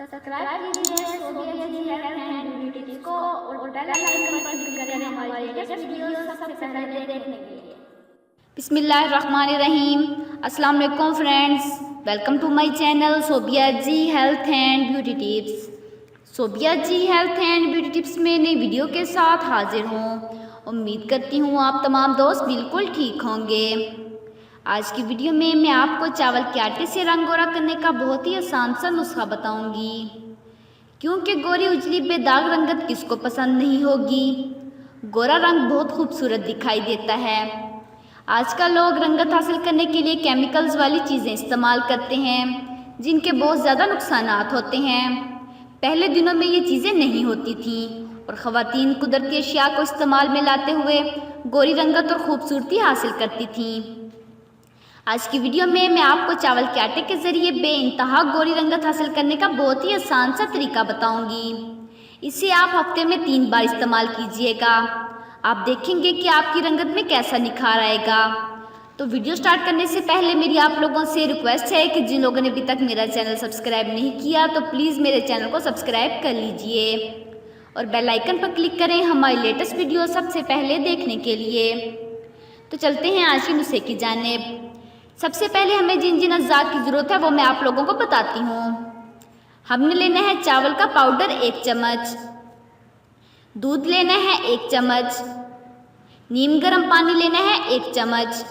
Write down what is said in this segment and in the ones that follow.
Subscribe कीजिए Sobia ji health and beauty tips को और बेल आइकन पर क्लिक करें हमारी लेटेस्ट वीडियो सबसे पहले देखने के लिए। बिस्मिल्लाहिर्रहमानिर्रहीम। अस्सलाम वालेकुम friends, welcome to my channel Sobia ji health and beauty tips. Sobia ji health and beauty tips में नई वीडियो के साथ हाजिर हूँ। उम्मीद करती हूँ आप तमाम दोस्त बिल्कुल ठीक होंगे। आज की वीडियो में मैं आपको चावल के आटे से रंग गोरा करने का बहुत ही आसान सा नुस्खा बताऊंगी, क्योंकि गोरी उजली बेदाग रंगत किसको पसंद नहीं होगी। गोरा रंग बहुत खूबसूरत दिखाई देता है। आजकल लोग रंगत हासिल करने के लिए केमिकल्स वाली चीज़ें इस्तेमाल करते हैं, जिनके बहुत ज़्यादा नुकसानात होते हैं। पहले दिनों में ये चीज़ें नहीं होती थीं और ख़वातीन कुदरती अशिया को इस्तेमाल में लाते हुए गोरी रंगत और खूबसूरती हासिल करती थीं। आज की वीडियो में मैं आपको चावल के आटे के ज़रिए बेइंतहा गोरी रंगत हासिल करने का बहुत ही आसान सा तरीका बताऊंगी। इसे आप हफ्ते में 3 बार इस्तेमाल कीजिएगा। आप देखेंगे कि आपकी रंगत में कैसा निखार आएगा। तो वीडियो स्टार्ट करने से पहले मेरी आप लोगों से रिक्वेस्ट है कि जिन लोगों ने अभी तक मेरा चैनल सब्सक्राइब नहीं किया तो प्लीज़ मेरे चैनल को सब्सक्राइब कर लीजिए और बेल आइकन पर क्लिक करें हमारी लेटेस्ट वीडियो सबसे पहले देखने के लिए। तो चलते हैं आज के नुस्खे की जानिब। सबसे पहले हमें जिन जिन अज़्ज़ात की ज़रूरत है वो मैं आप लोगों को बताती हूँ। हमने लेना है चावल का पाउडर 1 चम्मच, दूध लेना है 1 चम्मच, नीम गर्म पानी लेना है 1 चम्मच,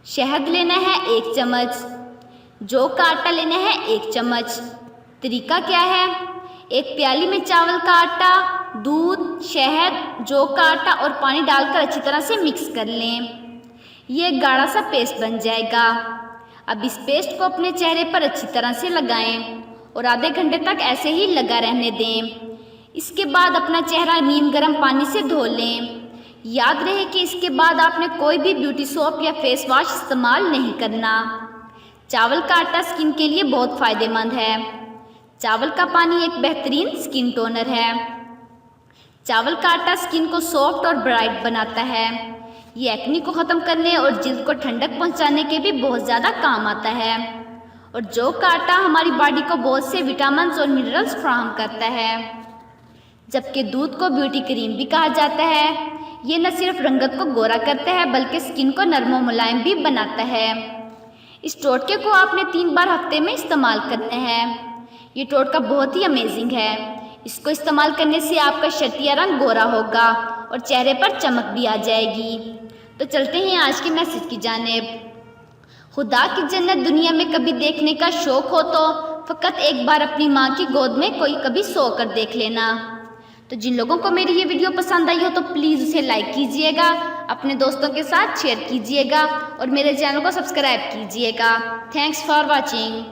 शहद लेना है 1 चम्मच, जौ का आटा लेना है 1 चम्मच। तरीका क्या है? एक प्याली में चावल का आटा, दूध, शहद, जौ का आटा और पानी डालकर अच्छी तरह से मिक्स कर लें। ये एक गाढ़ा सा पेस्ट बन जाएगा। अब इस पेस्ट को अपने चेहरे पर अच्छी तरह से लगाएं और आधे घंटे तक ऐसे ही लगा रहने दें। इसके बाद अपना चेहरा नीम गर्म पानी से धो लें। याद रहे कि इसके बाद आपने कोई भी ब्यूटी सोप या फेस वॉश इस्तेमाल नहीं करना। चावल का आटा स्किन के लिए बहुत फ़ायदेमंद है। चावल का पानी एक बेहतरीन स्किन टोनर है। चावल का आटा स्किन को सॉफ्ट और ब्राइट बनाता है। ये एक्नी को ख़त्म करने और जिल्द को ठंडक पहुंचाने के भी बहुत ज़्यादा काम आता है। और जौ का आटा हमारी बॉडी को बहुत से विटामिन्स और मिनरल्स फराहम करता है। जबकि दूध को ब्यूटी क्रीम भी कहा जाता है। ये न सिर्फ रंगत को गोरा करता है बल्कि स्किन को नरम और मुलायम भी बनाता है। इस टोटके को आपने 3 बार हफ्ते में इस्तेमाल करना है। ये टोटका बहुत ही अमेजिंग है। इसको इस्तेमाल करने से आपका शर्तिया रंग गोरा होगा और चेहरे पर चमक भी आ जाएगी। तो चलते हैं आज के मैसेज की जानिब। खुदा की जन्नत दुनिया में कभी देखने का शौक़ हो तो फ़कत एक बार अपनी माँ की गोद में कोई कभी सो कर देख लेना। तो जिन लोगों को मेरी ये वीडियो पसंद आई हो तो प्लीज़ उसे लाइक कीजिएगा, अपने दोस्तों के साथ शेयर कीजिएगा और मेरे चैनल को सब्सक्राइब कीजिएगा। Thanks for watching.